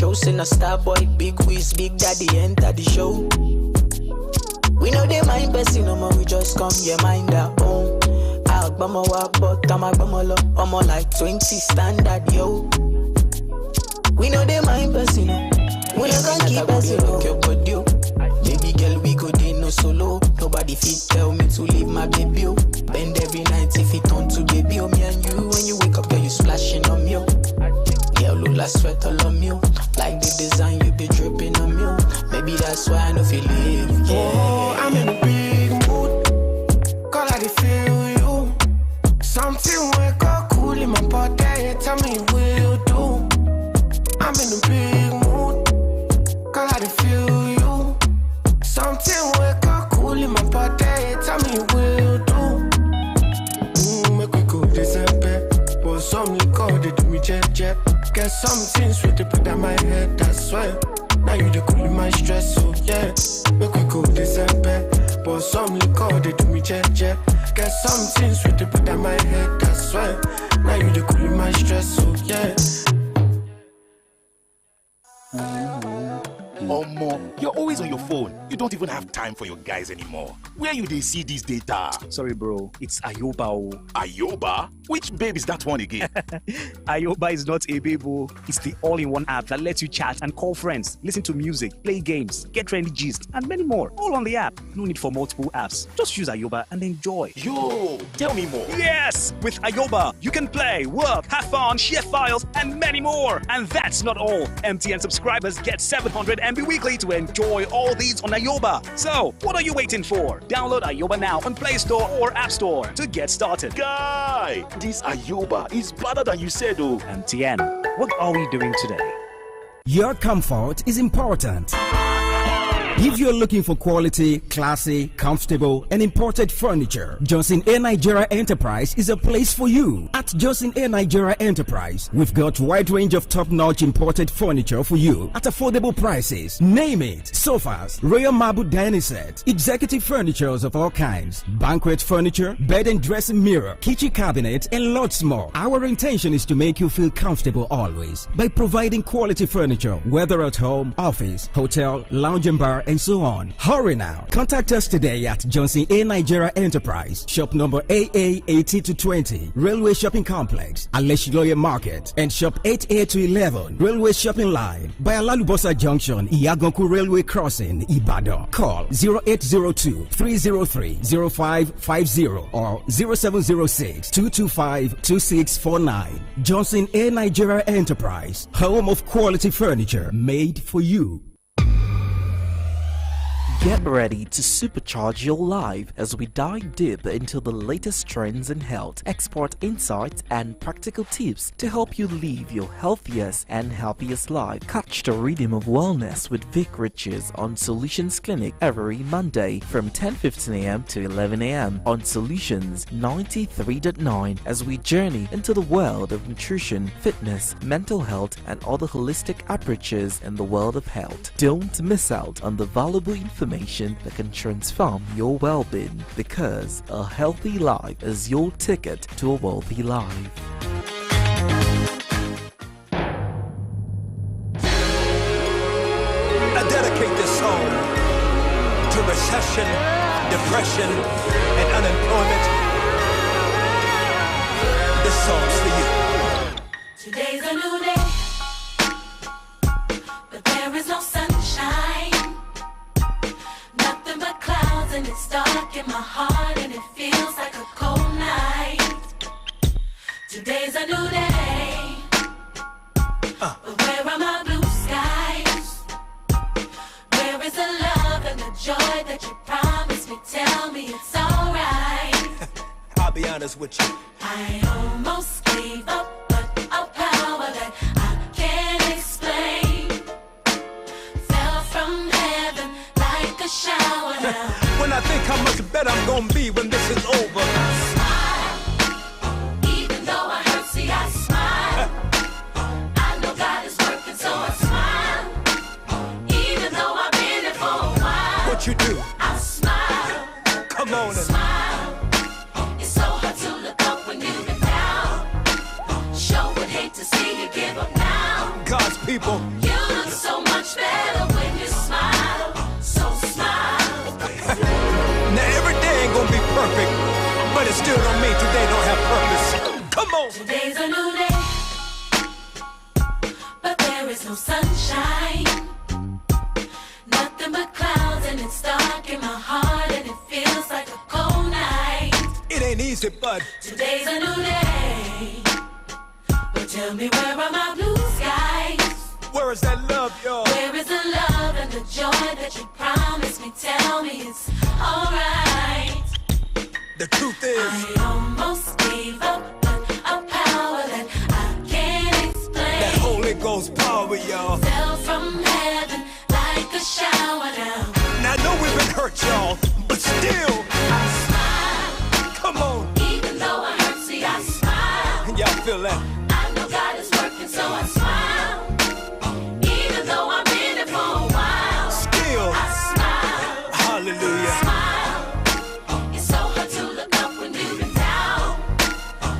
shows in a star boy, big whiz, big daddy enter the show. We know they mind person no more, we just come here mind our own. Agbama wa but I'm a like 20 standard yo. We know they mind person no, we no can keep person no. Baby girl we go day no solo, nobody fit tell me to leave my baby oh. Bend every night if it turn to baby oh. Me and you when you wake up girl you splashing on me oh. Girl Lula sweat all on me oh. Like the design you be dripping on me oh. Maybe that's why I no feel leave yeah. Oh, I'm in a big mood, call I feel you. Something wake up cool in my body, tell me what you do. I'm in a big mood, call I feel you. Something wake up cool in my body, tell me what you do. Make we go December, but some liquor they do me jet. Get something sweet to put on my head, that's why. Now you the cool in my stress, so yeah. Make we go December, but some liquor they do me jet. Get something sweet to put on my head, that's why. Now you the cool in my stress, so yeah. Omo, you're always on your phone. You don't even have time for your guys anymore. Where you they see this data? Sorry, bro. It's Ayoba. Ayoba? Which babe is that one again? Ayoba is not a babe. It's the all-in-one app that lets you chat and call friends, listen to music, play games, get trendy gist, and many more. All on the app. No need for multiple apps. Just use Ayoba and enjoy. Yo, tell me more. Yes! With Ayoba, you can play, work, have fun, share files, and many more. And that's not all. MTN subscribers get 700 MB weekly to enjoy all these on Ayoba. So, what are you waiting for? Download Ayoba now on Play Store or App Store to get started. Guy, this Ayoba is better than you said, oh. MTN, what are we doing today? Your comfort is important. If you're looking for quality, classy, comfortable, and imported furniture, Johnson A. Nigeria Enterprise is a place for you. At Johnson A. Nigeria Enterprise, we've got a wide range of top-notch imported furniture for you at affordable prices. Name it: sofas, royal marble dining set, executive furnitures of all kinds, banquet furniture, bed and dressing mirror, kitchen cabinet, and lots more. Our intention is to make you feel comfortable always by providing quality furniture, whether at home, office, hotel, lounge and bar, and so on. Hurry now. Contact us today at Johnson A. Nigeria Enterprise, shop number AA 80-20, Railway Shopping Complex, Aleshiloye Market, and shop 8A-11, Railway Shopping Line, by Alalubosa Junction, Iyagonku Railway Crossing, Ibadan. Call 0802-303-0550 or 0706-225-2649. Johnson A. Nigeria Enterprise, home of quality furniture made for you. Get ready to supercharge your life as we dive deep into the latest trends in health, expert insights, and practical tips to help you live your healthiest and happiest life. Catch the rhythm of wellness with Vic Riches on Solutions Clinic every Monday from 10:15 a.m. to 11 a.m. on Solutions 93.9 as we journey into the world of nutrition, fitness, mental health, and other holistic approaches in the world of health. Don't miss out on the valuable information that can transform your well-being, because a healthy life is your ticket to a wealthy life. I dedicate this song to recession, depression, and unemployment. This song's for you. Today's a new day, but there is no sunshine. Nothing but clouds, and it's dark in my heart, and it feels like a cold night. Today's a new day, but where are my blue skies? Where is the love and the joy that you promised me? Tell me it's alright. I'll be honest with you. I almost gave up, but a power that I can't explain fell from heaven like a shower now. When I think how much better I'm gonna be when this is over, I smile, even though I hurt, see I smile. I know God is working, so I smile, even though I've been it for a while. what you do? I smile, Come on and smile. It's so hard to look up when you've been down. Sure would hate to see you give up now. God's people. You look so much better when you smile. So smile. Now every day ain't gonna be perfect, but it still don't mean today don't have purpose. Come on. Today's a new day, but there is no sunshine. Nothing but clouds, and it's dark in my heart, and it feels like a cold night. It ain't easy, but Today's a new day, but tell me, where are my blue skies? where is that love, y'all? Where is the love and the joy that you promised me? Tell me it's alright. The truth is, I almost gave up, but a power that I can't explain that Holy Ghost power, y'all. fell from heaven like a shower down. Now I know we've been hurt, y'all, but still, I smile, come on. even though I hurt, see I smile. Y'all feel that? I know God is working, so I smile. Even though I've been there for a while, Still, I smile, hallelujah. smile. It's so hard to look up when you've been down.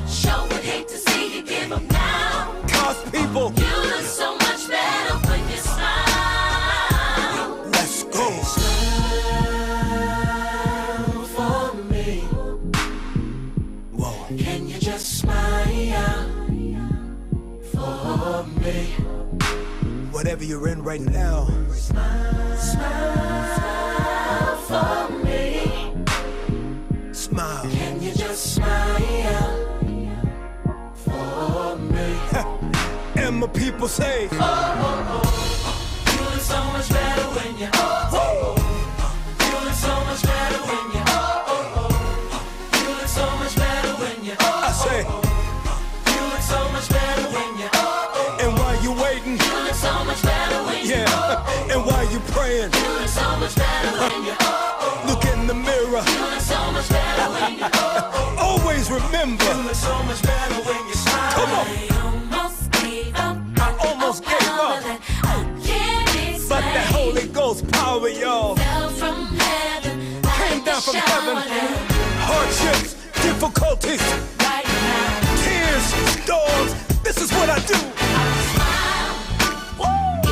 Sure would hate to see you give up now. Cause people, You look so much better when you smile. let's go. For me, Whoa. can you just smile for me? Whatever you're in right now, Smile for me. smile. Can you just smile for me? And my people say, You look so much better when you. You look so much better when you. You look so much better when you. I say, You look so much better when you. and while you waiting, You look so much better when you yeah, and while you praying, You look so much better when you look in the mirror. You look so much better when you Always remember, You look so much better when you smile. come on, I almost gave up. I almost A gave power up, that I can't explain but that Holy Ghost power, y'all, fell from heaven like came down a from heaven. shower down. Hardships, difficulties, Right now, tears, storms. This is what I do. I smile.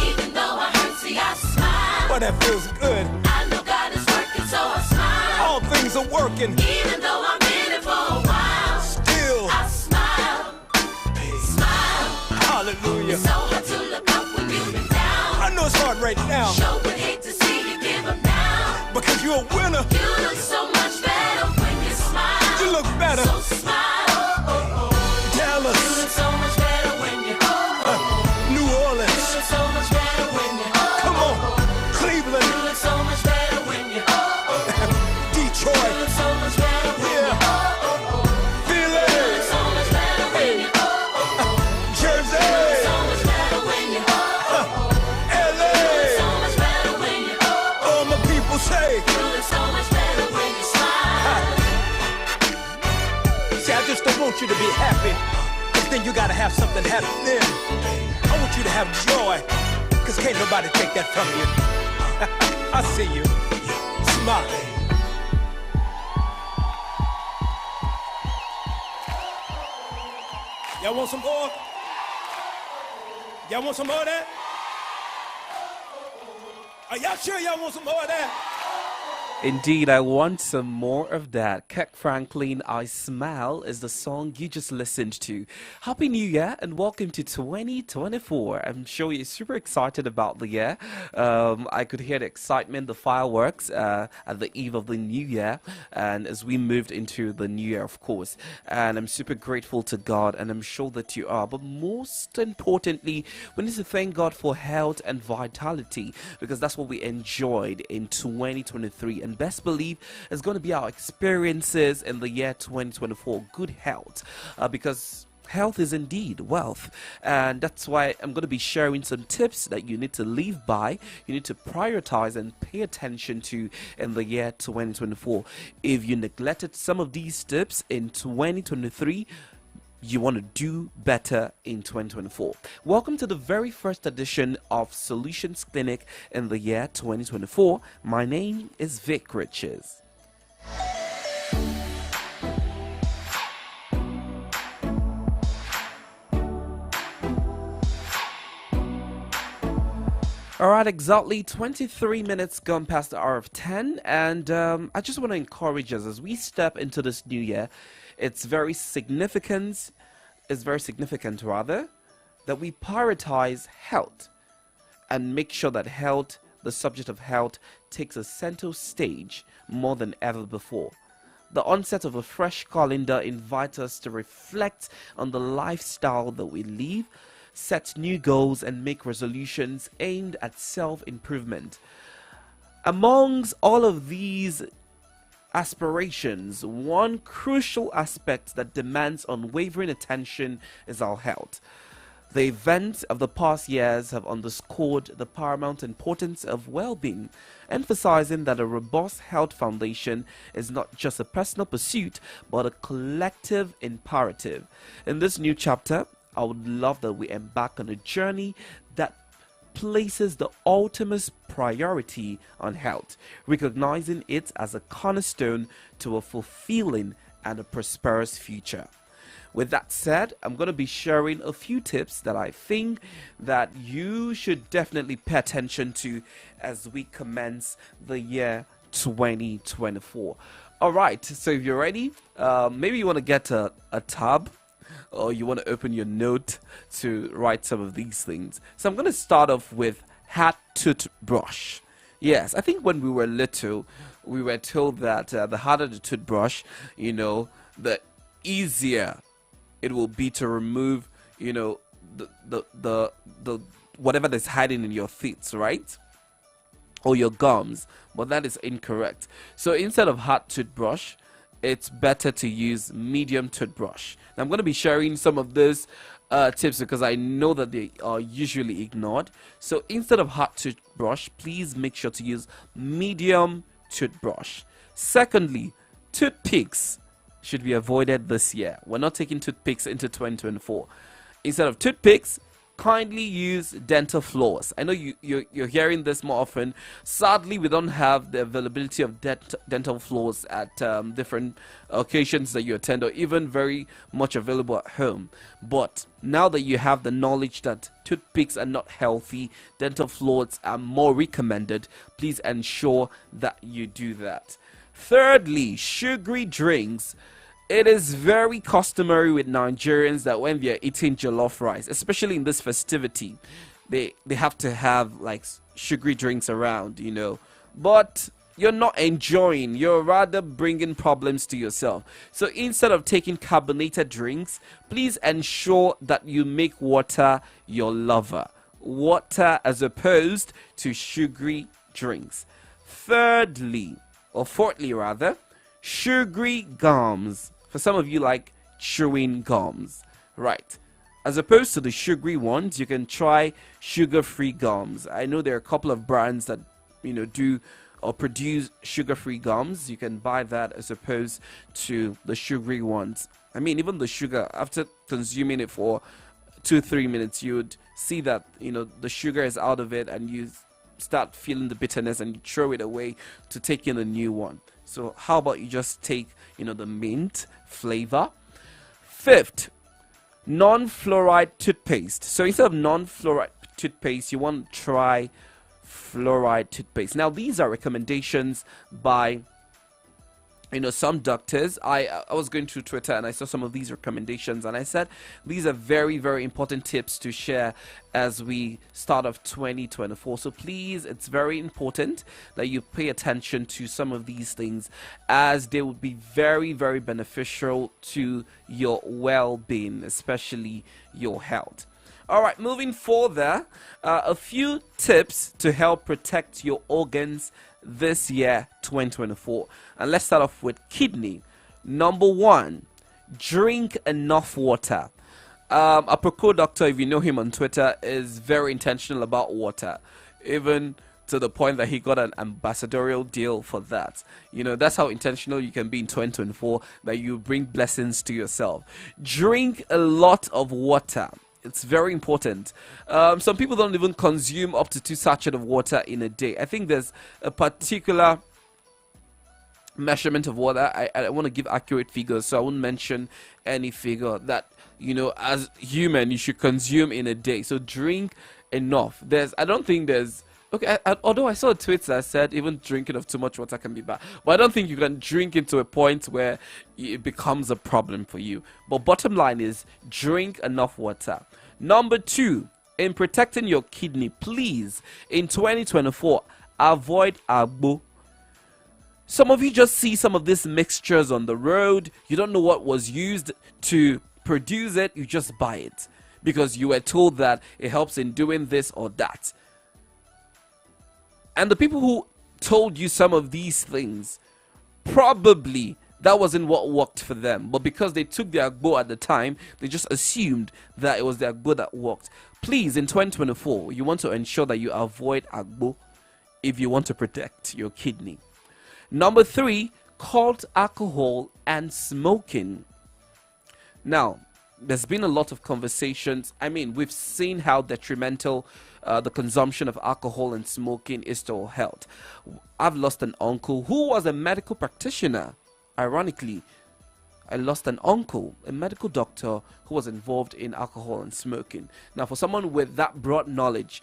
Even though I hurt, see I smile. But that feels good. I know God is working, so I smile. All things are working. Even though I'm in it for a while, Still, I smile. Smile. hallelujah. So hard to look up when you've been down. I know it's hard right now Sure would hate to see you give up now. because you're a winner. You look so much better when you smile. You look better. So smile. Dallas, You look so much better when you. New You Orleans, look so much better when you. come on, You Cleveland, look so much better when you. You Detroit, look so much better when you. yeah, Philly, You look so much better when you. Jersey, So much better when you. LA. So much better when you. All my people say, You look so much better when you smile. see, I just don't want you to be happy, but then you gotta have something happen then. I want you to have joy, cause can't nobody take that from you. I see you. Smile. Y'all want some more? Y'all want some more of that? Are y'all sure y'all want some more of that? Indeed, I want some more of that. Kirk Franklin, I Smile is the song you just listened to. Happy New Year and welcome to 2024. I'm sure you're super excited about the year. I could hear the excitement, the fireworks at the eve of the new year, and as we moved into the new year, of course. And I'm super grateful to God, and I'm sure that you are. But most importantly, we need to thank God for health and vitality, because that's what we enjoyed in 2023. And best believe it's going to be our experiences in the year 2024. Good health, because health is indeed wealth, and that's why I'm going to be sharing some tips that you need to live by, you need to prioritize and pay attention to in the year 2024. If you neglected some of these tips in 2023, you want to do better in 2024. Welcome to the very first edition of Solutions Clinic in the year 2024. My name is Vic Riches. All right, exactly 23 minutes gone past the hour of 10, and I just want to encourage us as we step into this new year. It's very significant. It's very significant, rather, that we prioritize health and make sure that health, the subject of health, takes a central stage more than ever before. The onset of a fresh calendar invites us to reflect on the lifestyle that we live, set new goals, and make resolutions aimed at self-improvement. Amongst all of these aspirations, one crucial aspect that demands unwavering attention is our health. The events of the past years have underscored the paramount importance of well-being, emphasizing that a robust health foundation is not just a personal pursuit, but a collective imperative. In this new chapter, I would love that we embark on a journey that places the ultimate priority on health, recognizing it as a cornerstone to a fulfilling and a prosperous future. With that said, I'm going to be sharing a few tips that I think that you should definitely pay attention to as we commence the year 2024. All right, so if you're ready, maybe you want to get a tab, or you want to open your note to write some of these things. So I'm going to start off with hat toothbrush. Yes, I think when we were little, we were told that the harder the toothbrush, the easier it will be to remove, the whatever that's hiding in your teeth, right? Or your gums. But that is incorrect. So instead of hard toothbrush, it's better to use medium toothbrush. Now I'm going to be sharing some of those tips because I know that they are usually ignored. So instead of hard toothbrush, please make sure to use medium toothbrush. Secondly, toothpicks should be avoided this year. We're not taking toothpicks into 2024. Instead of toothpicks, kindly use dental floss. I know you're hearing this more often. Sadly, we don't have the availability of dental floss at different occasions that you attend, or even very much available at home. But now that you have the knowledge that toothpicks are not healthy, dental floss are more recommended, please ensure that you do that. Thirdly, sugary drinks. It is very customary with Nigerians that when they're eating jollof rice, especially in this festivity, they have to have like sugary drinks around, But you're not enjoying, you're rather bringing problems to yourself. So instead of taking carbonated drinks, please ensure that you make water your lover. Water as opposed to sugary drinks. Fourthly, sugary gums. For some of you like chewing gums, right? As opposed to the sugary ones, you can try sugar-free gums. I know there are a couple of brands that do or produce sugar-free gums. You can buy that as opposed to the sugary ones. I mean, even the sugar, after consuming it for 2-3 minutes, you'd see that the sugar is out of it, and you start feeling the bitterness, and you throw it away to take in a new one. So how about you just take the mint flavor? Fifth, non-fluoride toothpaste. So instead of non-fluoride toothpaste, you want to try fluoride toothpaste. Now these are recommendations by some doctors. I was going through Twitter and I saw some of these recommendations, and I said these are very, very important tips to share as we start off 2024. So please, it's very important that you pay attention to some of these things, as they will be very, very beneficial to your well-being, especially your health. All right, moving further, a few tips to help protect your organs this year 2024, and let's start off with kidney. Number one, drink enough water. Apropos doctor, if you know him on Twitter, is very intentional about water, even to the point that he got an ambassadorial deal for that. That's how intentional you can be in 2024, that you bring blessings to yourself. Drink a lot of water. It's very important. Some people don't even consume up to 2 sachets of water in a day. I think there's a particular measurement of water. I want to give accurate figures, so I won't mention any figure that as human you should consume in a day. So drink enough. I don't think there's Okay, although I saw a tweet that said even drinking of too much water can be bad, but I don't think you can drink into a point where it becomes a problem for you. But bottom line is drink enough water. Number 2, in protecting your kidney, please, in 2024, avoid agbo. Some of you just see some of these mixtures on the road. You don't know what was used to produce it. You just buy it because you were told that it helps in doing this or that. And the people who told you some of these things, probably that wasn't what worked for them. But because they took the agbo at the time, they just assumed that it was the agbo that worked. Please, in 2024, you want to ensure that you avoid agbo if you want to protect your kidney. Number 3, cut alcohol and smoking. Now, there's been a lot of conversations. I mean, we've seen how detrimental the consumption of alcohol and smoking is to our health. I've lost an uncle who was a medical practitioner. Ironically, I lost an uncle, a medical doctor who was involved in alcohol and smoking. Now, for someone with that broad knowledge,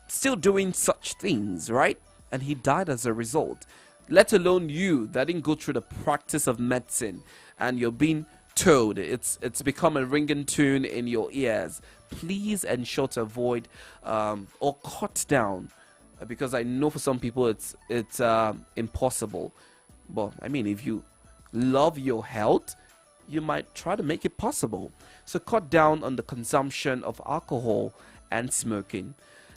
still doing such things, right? And he died as a result. Let alone you that didn't go through the practice of medicine and you're being told it's become a ringing tune in your ears. Please ensure to avoid or cut down, because I know for some people it's impossible. But I mean, if you love your health, you might try to make it possible. So cut down on the consumption of alcohol and smoking.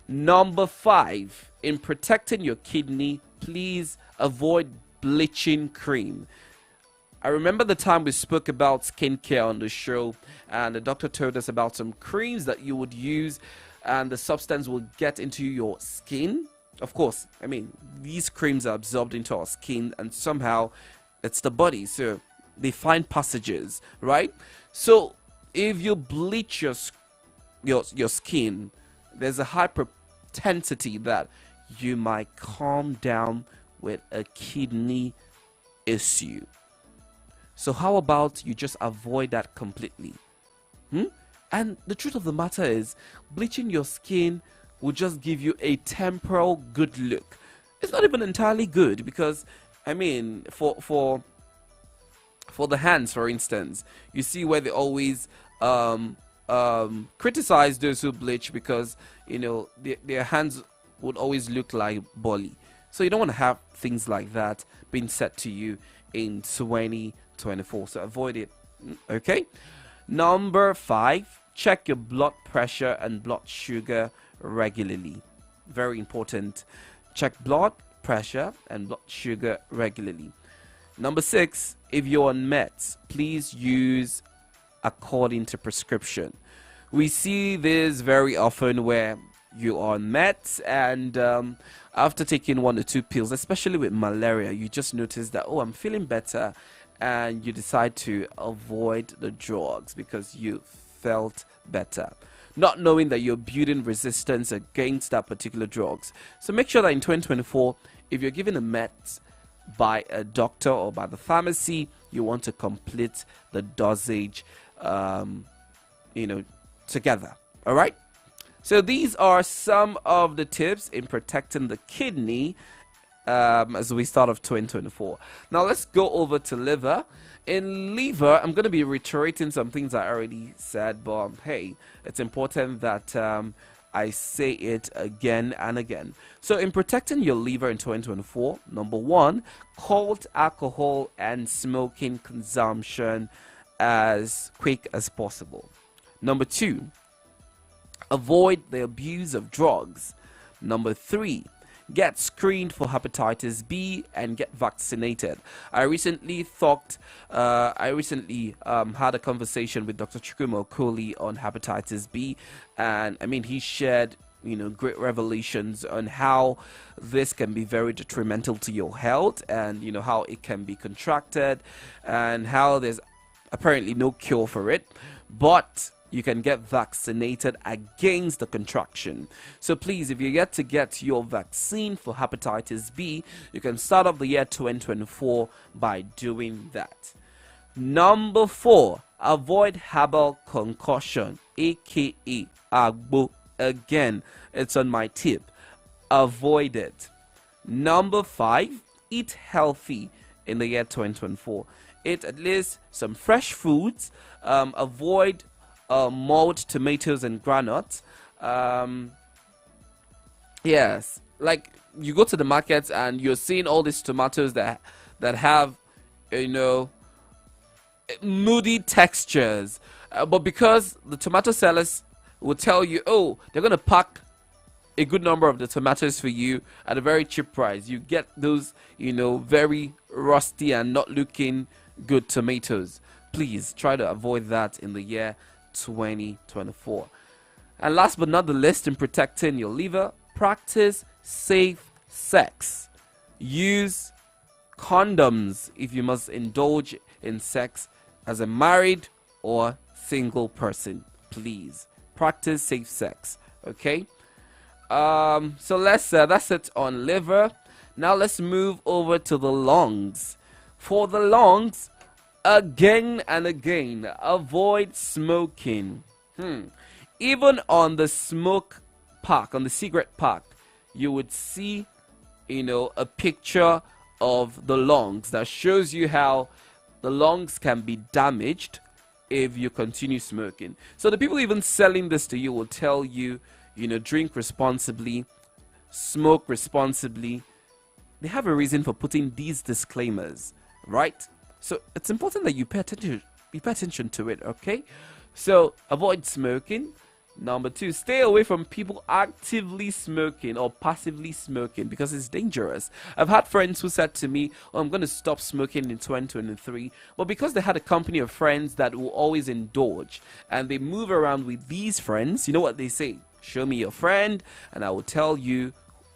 Number 5, in protecting your kidney, please avoid bleaching cream. I remember the time we spoke about skincare on the show, and the doctor told us about some creams that you would use and the substance will get into your skin. Of course, I mean, these creams are absorbed into our skin and somehow it's the body, so they find passages, right? So if you bleach your skin, there's a high propensity that you might come down with a kidney issue. So how about you just avoid that completely? And the truth of the matter is, bleaching your skin will just give you a temporal good look. It's not even entirely good because, I mean, for the hands, for instance, you see where they always criticize those who bleach because, you know, their hands would always look like bolly. So you don't want to have things like that being said to you in 2024. So avoid it. Okay. Number 5, check your blood pressure and blood sugar regularly. Very important. Check blood pressure and blood sugar regularly. Number 6, if you're on meds, please use according to prescription. We see this very often where you are on meds and after taking 1 or 2 pills, especially with malaria, you just notice that, oh, I'm feeling better, and you decide to avoid the drugs because you felt better, not knowing that you're building resistance against that particular drugs. So make sure that in 2024, if you're given a meds by a doctor or by the pharmacy, you want to complete the dosage together. All right. So these are some of the tips in protecting the kidney as we start off 2024. Now let's go over to liver. In liver, I'm going to be reiterating some things I already said, but hey, it's important that I say it again and again. So in protecting your liver in 2024, number 1, cut alcohol and smoking consumption as quick as possible. Number 2, avoid the abuse of drugs. Number 3, get screened for hepatitis B and get vaccinated. I recently had a conversation with Dr. Chukwuma Okoli on hepatitis B, and I mean, he shared great revelations on how this can be very detrimental to your health, and how it can be contracted, and how there's apparently no cure for it, but you can get vaccinated against the contraction. So please, if you get to get your vaccine for hepatitis B, you can start off the year 2024 by doing that. Number 4, avoid herbal concussion, aka agbo. Again, it's on my tip. avoid it. Number 5, eat healthy in the year 2024. Eat at least some fresh foods. Avoid mulled tomatoes and granuts. Yes, like you go to the markets and you're seeing all these tomatoes that have, moody textures. But because the tomato sellers will tell you, oh, they're going to pack a good number of the tomatoes for you at a very cheap price, you get those, very rusty and not looking good tomatoes. Please try to avoid that in the year 2024. And last but not the least, in protecting your liver, practice safe sex. Use condoms if you must indulge in sex as a married or single person. Please practice safe sex. Okay. So that's it on liver. Now let's move over to the lungs. For the lungs, again and again, avoid smoking. Even on the smoke pack, on the cigarette pack, you would see, a picture of the lungs that shows you how the lungs can be damaged if you continue smoking. So the people even selling this to you will tell you, drink responsibly, smoke responsibly. They have a reason for putting these disclaimers, right? So it's important that you pay attention to it, okay? So avoid smoking. Number 2, stay away from people actively smoking or passively smoking because it's dangerous. I've had friends who said to me, oh, I'm going to stop smoking in 2023. But because they had a company of friends that will always indulge and they move around with these friends, you know what they say? Show me your friend and I will tell you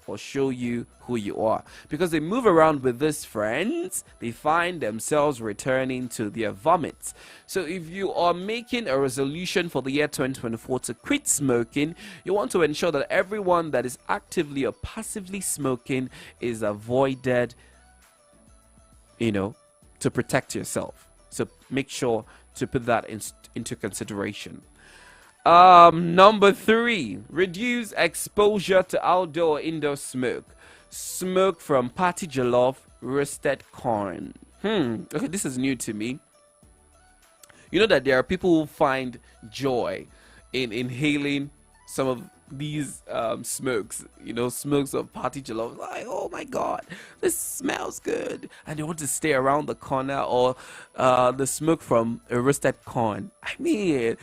or show you who you are. Because they move around with these friends, they find themselves returning to their vomits. So if you are making a resolution for the year 2024 to quit smoking, you want to ensure that everyone that is actively or passively smoking is avoided, to protect yourself. So make sure to put that into consideration. Number 3, reduce exposure to outdoor indoor smoke. Smoke from party jollof, roasted corn. Okay, this is new to me. You know that there are people who find joy in inhaling some of these smokes, smokes of party jollof. Like, oh my god, this smells good, and they want to stay around the corner. Or the smoke from a roasted corn. I mean,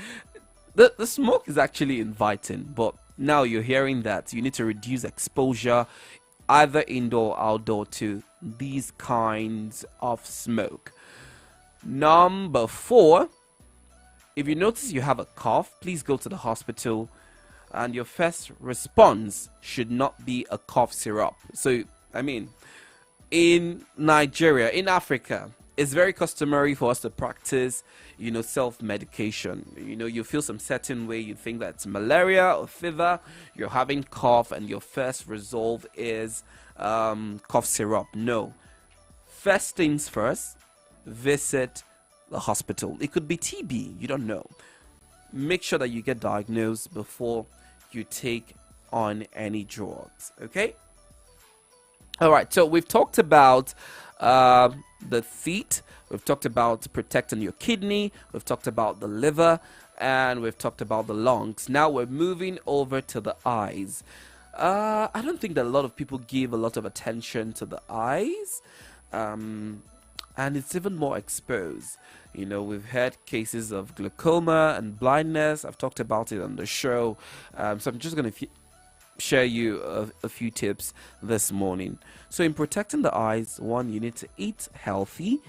the smoke is actually inviting, but now you're hearing that you need to reduce exposure either indoor or outdoor to these kinds of smoke. Number 4, if you notice you have a cough, please go to the hospital, and your first response should not be a cough syrup. So, I mean, in Nigeria, in Africa, it's very customary for us to practice, self-medication. You feel some certain way, you think that it's malaria or fever, you're having cough, and your first resolve is cough syrup. No. First things first, visit the hospital. It could be TB, you don't know. Make sure that you get diagnosed before you take on any drugs, okay? All right, so we've talked about the feet, we've talked about protecting your kidney, we've talked about the liver, and we've talked about the lungs. Now we're moving over to the eyes. I don't think that a lot of people give a lot of attention to the eyes, and it's even more exposed. We've had cases of glaucoma and blindness. I've talked about it on the show, so I'm just going to share you a few tips this morning. So in protecting the eyes, 1, you need to eat healthy.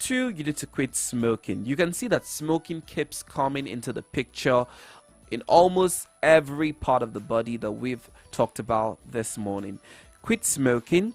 2, you need to quit smoking. You can see that smoking keeps coming into the picture in almost every part of the body that we've talked about this morning. Quit smoking.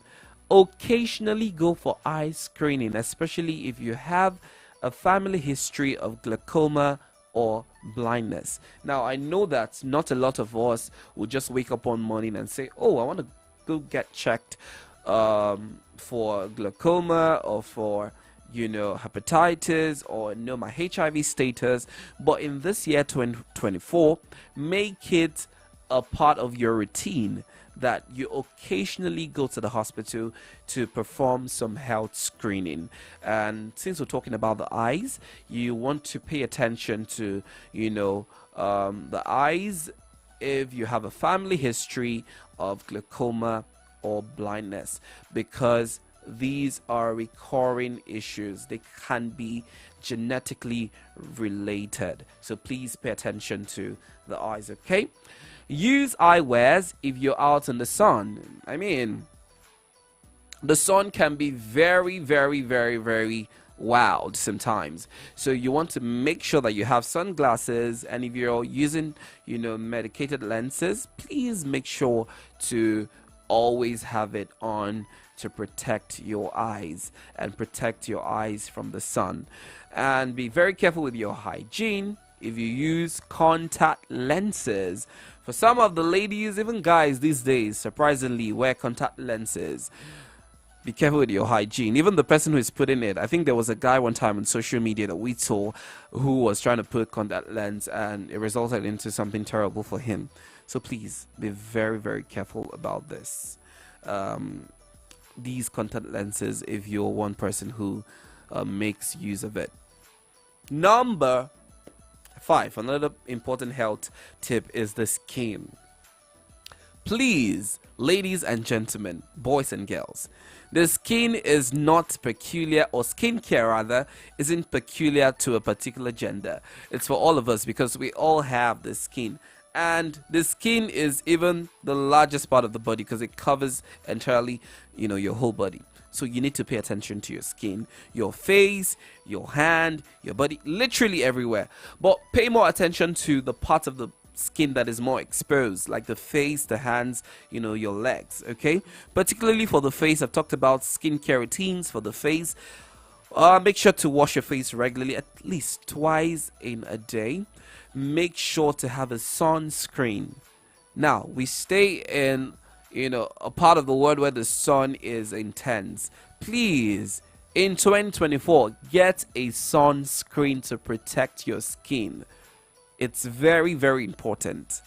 Occasionally go for eye screening, especially if you have a family history of glaucoma or blindness. Now, I know that not a lot of us will just wake up one morning and say, oh, I want to go get checked for glaucoma or for hepatitis or know my HIV status. But in this year 2024, make it a part of your routine that you occasionally go to the hospital to perform some health screening. And since we're talking about the eyes, you want to pay attention to, the eyes if you have a family history of glaucoma or blindness, because these are recurring issues. They can be genetically related, so please pay attention to the eyes. Okay, use eyewears if you're out in the sun. I mean, the sun can be very, very, very, very wild sometimes, so you want to make sure that you have sunglasses. And if you're using medicated lenses, please make sure to always have it on to protect your eyes and protect your eyes from the sun. And be very careful with your hygiene if you use contact lenses. For some of the ladies, even guys these days, surprisingly, wear contact lenses. Be careful with your hygiene. Even the person who is putting it, I think there was a guy one time on social media that we saw who was trying to put contact lens, and it resulted into something terrible for him. So please be very, very careful about this. These contact lenses, if you're one person who makes use of it. Number 5, another important health tip is the skin. Please, ladies and gentlemen, boys and girls, the skin is not peculiar, or skincare rather, isn't peculiar to a particular gender. It's for all of us, because we all have the skin. And the skin is even the largest part of the body, because it covers entirely, your whole body. So you need to pay attention to your skin, your face, your hand, your body, literally everywhere. But pay more attention to the parts of the skin that is more exposed, like the face, the hands, your legs. Okay, particularly for the face, I've talked about skincare routines for the face. Make sure to wash your face regularly, at least twice in a day. Make sure to have a sunscreen. Now, we stay in a part of the world where the sun is intense. Please, in 2024, get a sunscreen to protect your skin. It's very, very important.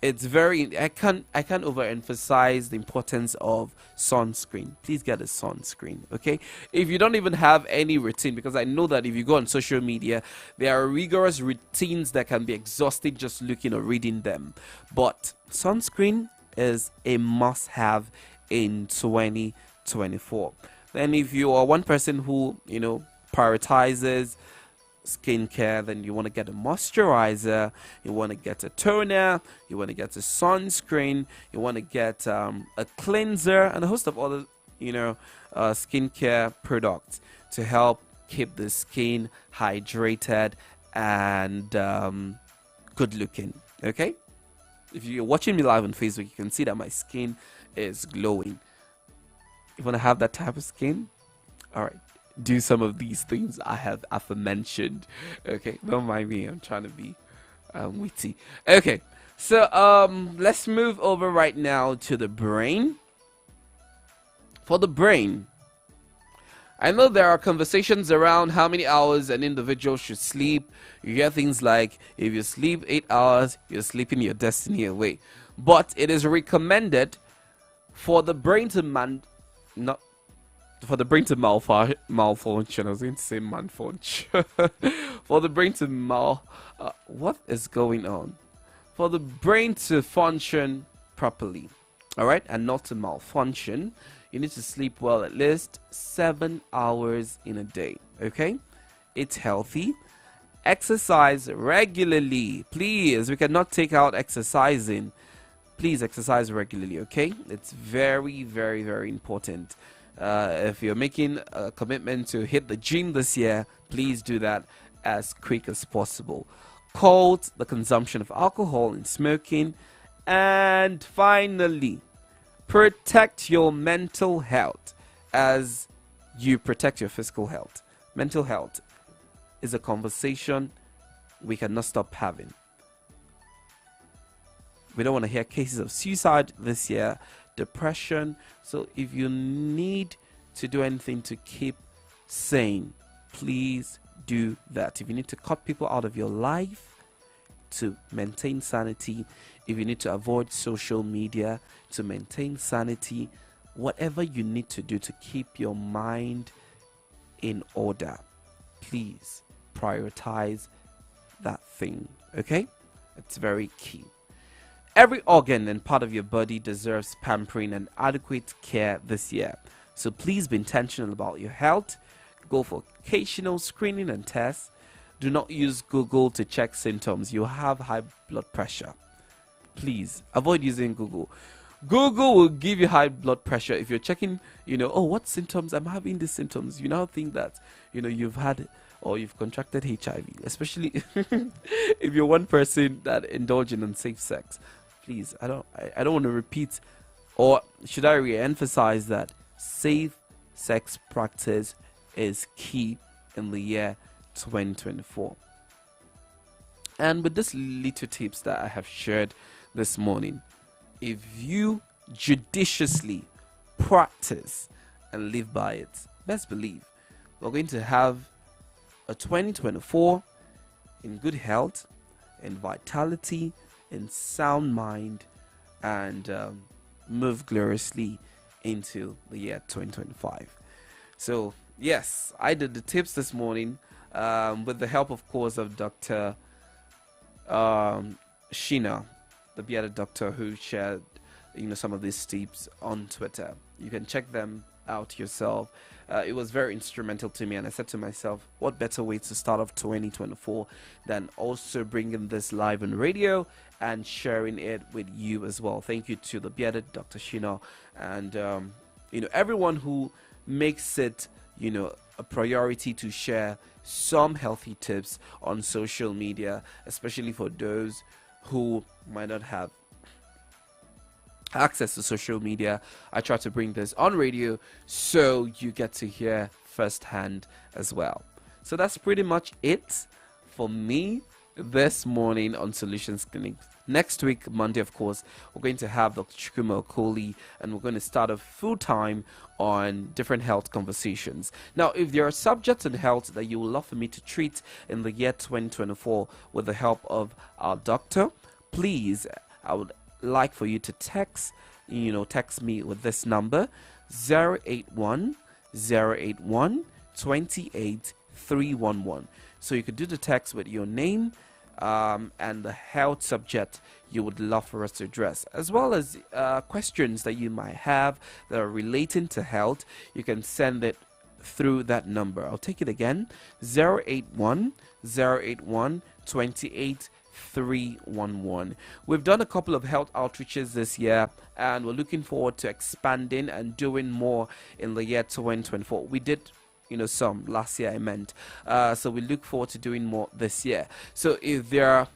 I can't overemphasize the importance of sunscreen. Please get a sunscreen, okay? If you don't even have any routine, because I know that if you go on social media, there are rigorous routines that can be exhausting just looking or reading them. But sunscreen is a must-have in 2024. Then if you are one person who, prioritizes skincare, then you want to get a moisturizer, you want to get a toner, you want to get a sunscreen, you want to get a cleanser, and a host of other skincare products to help keep the skin hydrated and good looking. Okay, if you're watching me live on Facebook, you can see that my skin is glowing. You want to have that type of skin? All right, do some of these things I have aforementioned. Okay, don't mind me, I'm trying to be witty. Okay, so let's move over right now to the brain. For the brain, I know there are conversations around how many hours an individual should sleep. You hear things like, if you sleep 8 hours, you're sleeping your destiny away. But it is recommended for the brain to malfunction. I was going to say malfunction. For the brain to what is going on? For the brain to function properly, all right, and not to malfunction, you need to sleep well, at least 7 hours in a day. Okay, it's healthy. Exercise regularly, please. We cannot take out exercising. Please exercise regularly. Okay, it's very, very, very important. If you're making a commitment to hit the gym this year, please do that as quick as possible. Cut the consumption of alcohol and smoking. And finally, protect your mental health as you protect your physical health. Mental health is a conversation we cannot stop having. We don't want to hear cases of suicide this year, depression. So if you need to do anything to keep sane, please do that. If you need to cut people out of your life, to maintain sanity, if you need to avoid social media to maintain sanity, whatever you need to do to keep your mind in order, please prioritize that thing. Okay? It's very key. Every organ and part of your body deserves pampering and adequate care this year. So please be intentional about your health. Go for occasional screening and tests. Do not use Google to check symptoms. You have high blood pressure. Please avoid using Google. Google will give you high blood pressure if you're checking, oh, what symptoms? I'm having these symptoms. You now think that, you've had or you've contracted HIV, especially if you're one person that indulge in unsafe sex. Please, I don't want to repeat, or should I re-emphasize that safe sex practice is key in the year 2024. And with this little tips that I have shared this morning, if you judiciously practice and live by it, best believe we're going to have a 2024 in good health, in vitality, in sound mind, and move gloriously into the year 2025. So yes, I did the tips this morning with the help, of course, of Dr. Sheena, the bearded doctor, who shared some of these tips on Twitter. You can check them out yourself. It was very instrumental to me, and I said to myself, what better way to start off 2024 than also bringing this live on radio and sharing it with you as well. Thank you to the bearded Dr. Sheena and everyone who makes it a priority to share some healthy tips on social media, especially for those who might not have access to social media. I try to bring this on radio so you get to hear firsthand as well. So that's pretty much it for me this morning on Solutions Clinic. Next week, Monday, of course, we're going to have Dr. Chukwuma Okoli, and we're going to start off full time on different health conversations. Now, if there are subjects in health that you would love for me to treat in the year 2024 with the help of our doctor, please, I would like for you to text me with this number 081 081 28 311. So you could do the text with your name and the health subject you would love for us to address, as well as questions that you might have that are relating to health. You can send it through that number. I'll take it again, 081 081 28 311. We've done a couple of health outreaches this year, and we're looking forward to expanding and doing more in the year 2024. We did some last year, I meant, so we look forward to doing more this year. So if there are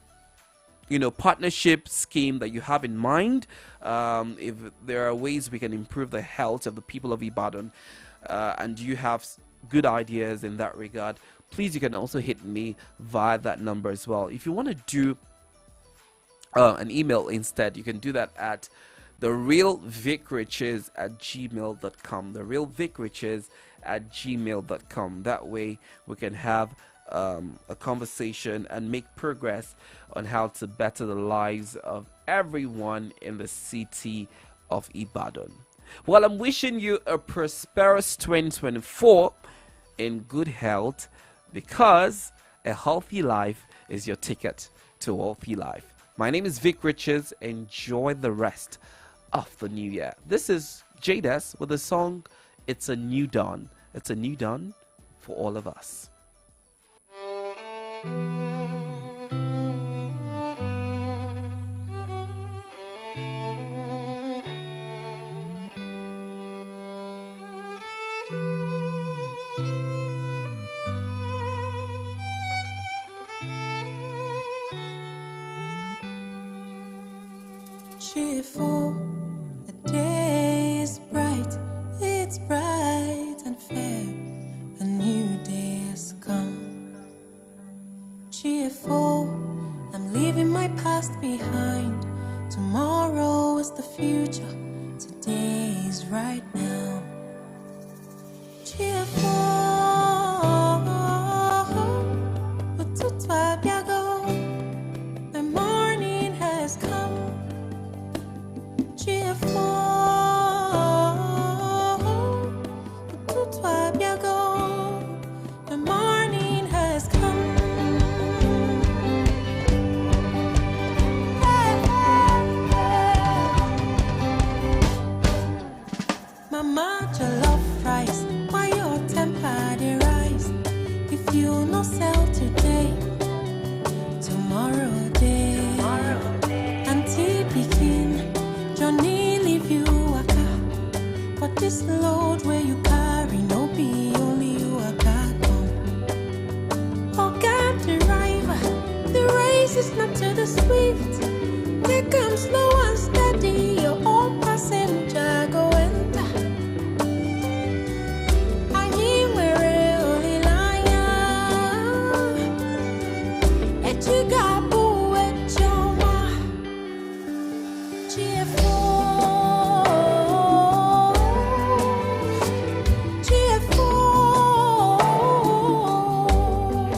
partnership scheme that you have in mind, if there are ways we can improve the health of the people of Ibadan, and you have good ideas in that regard, please, you can also hit me via that number as well. If you want to do an email instead, you can do that at therealvicriches@gmail.com. therealvicriches@gmail.com. That way we can have a conversation and make progress on how to better the lives of everyone in the city of Ibadan. Well, I'm wishing you a prosperous 2024 in good health, because a healthy life is your ticket to a healthy life. My name is Vic Riches. Enjoy the rest of the new year. This is Jades with the song It's a New Dawn. It's a new dawn for all of us. Cheerful, the day is bright, it's bright and fair, a new day has come. Cheerful, I'm leaving my past behind, tomorrow is the future, today is right now. Cheerful, Johnny